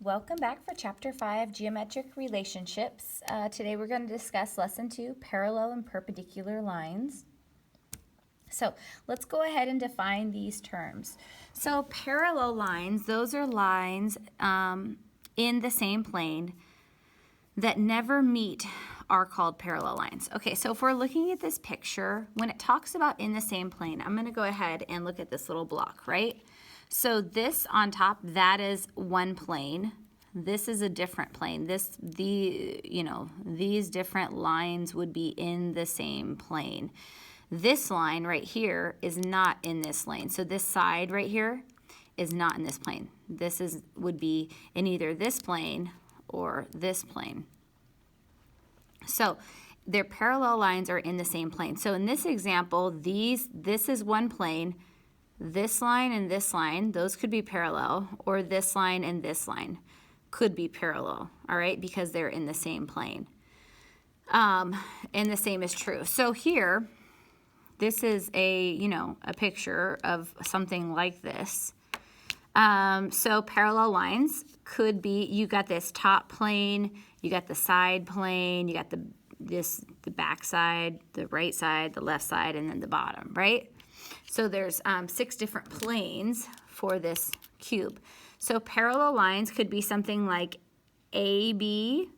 Welcome back for Chapter 5, Geometric Relationships. Today we're going to discuss Lesson 2, Parallel and Perpendicular Lines. So let's go ahead and define these terms. So parallel lines, those are lines in the same plane that never meet are called parallel lines. Okay, so if we're looking at this picture, when it talks about in the same plane, I'm going to go ahead and look at this little block, right? So this on top, that is one plane. This is a different plane. These different lines would be in the same plane. This line right here is not in this lane. So this side right here is not in this plane. This would be in either this plane or this plane. So their parallel lines are in the same plane. So in this example, this is one plane. This line and this line, those could be parallel, or this line and this line could be parallel, all right, because they're in the same plane. And the same is true. So here, this is a picture of something like this. So parallel lines could be, you got this top plane, you got the side plane, you got the back side, the right side, the left side, and then the bottom, right? So there's 6 different planes for this cube. So parallel lines could be something like AB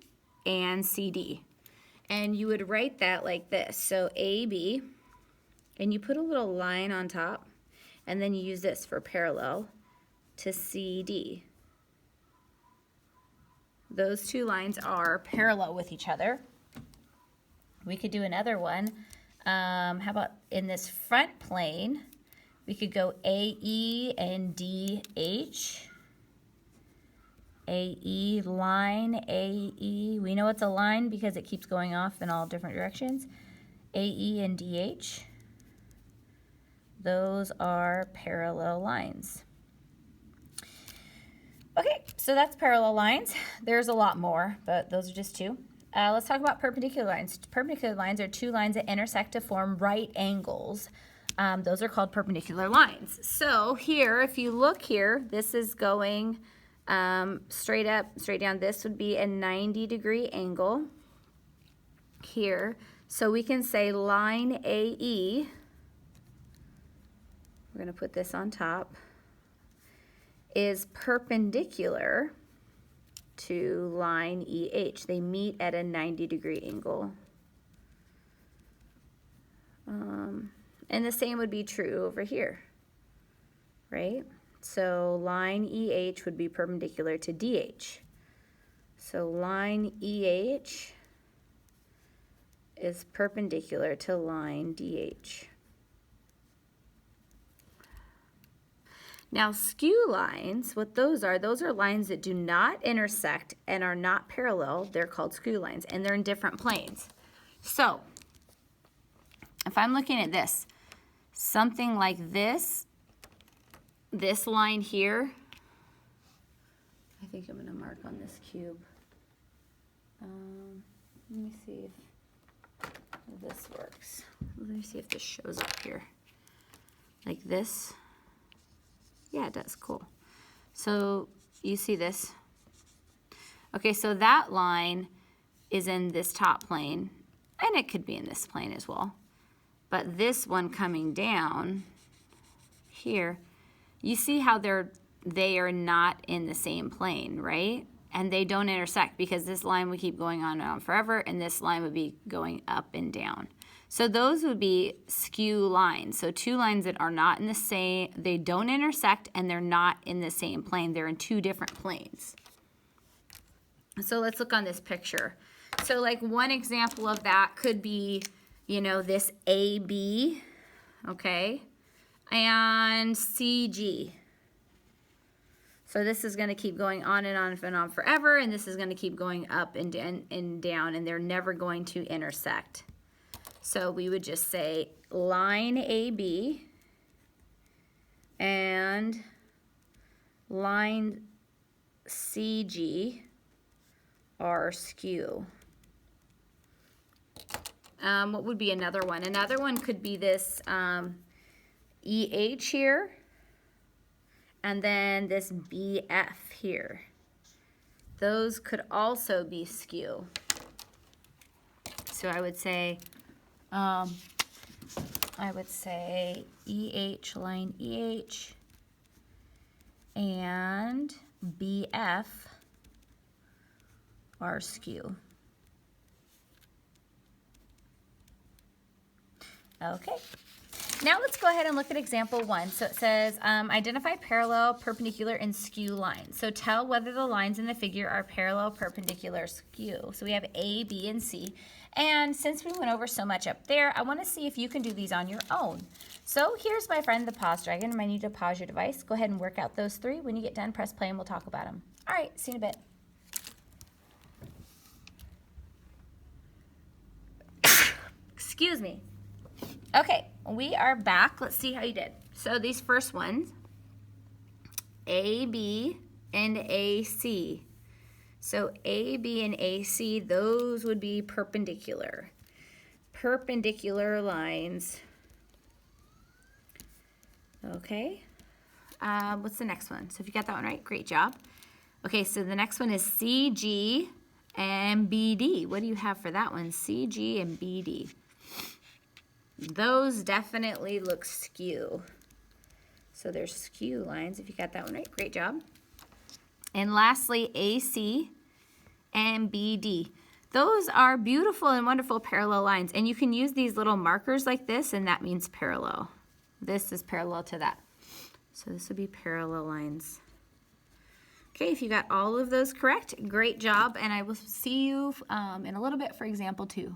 and CD. And you would write that like this. So AB, and you put a little line on top, and then you use this for parallel to CD. Those two lines are parallel with each other. We could do another one. How about in this front plane, we could go AE and DH. AE line, AE. We know it's a line because it keeps going off in all different directions. AE and DH. Those are parallel lines. Okay, so that's parallel lines. There's a lot more, but those are just 2. Let's talk about perpendicular lines. Perpendicular lines are 2 lines that intersect to form right angles. Those are called perpendicular lines. So here, if you look here, this is going straight up, straight down. This would be a 90-degree angle here. So we can say line AE, we're going to put this on top, is perpendicular to line EH. They meet at a 90-degree angle. And the same would be true over here, right? So line EH would be perpendicular to DH. So line EH is perpendicular to line DH. Now, skew lines, what those are lines that do not intersect and are not parallel. They're called skew lines, and they're in different planes. So, if I'm looking at this, something like this line here, I think I'm going to mark on this cube. Let me see if this works. Let me see if this shows up here. Like this. Yeah, it does. Cool. So you see this. Okay, so that line is in this top plane, and it could be in this plane as well. But this one coming down here, you see how they are not in the same plane, right? And they don't intersect because this line would keep going on and on forever, and this line would be going up and down. So those would be skew lines. So 2 lines that are not in the same, they don't intersect, and they're not in the same plane. They're in 2 different planes. So let's look on this picture. So like one example of that could be, this AB, okay, and CG. So this is going to keep going on and on and on forever, and this is going to keep going up and down, and they're never going to intersect. So we would just say line AB and line CG are skew. What would be another one? Another one could be this EH here, and then this BF here. those could also be skew. So I would say EH, line EH, and BF are skew. Okay. Now let's go ahead and look at example 1. So it says, identify parallel, perpendicular, and skew lines. So tell whether the lines in the figure are parallel, perpendicular, skew. So we have A, B, and C. And since we went over so much up there, I want to see if you can do these on your own. So here's my friend, the pause dragon. I need you to pause your device. Go ahead and work out those 3. When you get done, press play and we'll talk about them. All right, see you in a bit. Excuse me. Okay, we are back. Let's see how you did. So these first ones, AB and AC. So AB and AC, those would be perpendicular. Perpendicular lines. Okay. What's the next one? So if you got that one right, great job. Okay, so the next one is CG and BD. What do you have for that one? CG and BD. Those definitely look skew. So there's skew lines. If you got that one right, great job. And lastly, AC and BD. Those are beautiful and wonderful parallel lines. And you can use these little markers like this, and that means parallel. This is parallel to that. So this would be parallel lines. Okay, if you got all of those correct, great job. And I will see you in a little bit for example 2.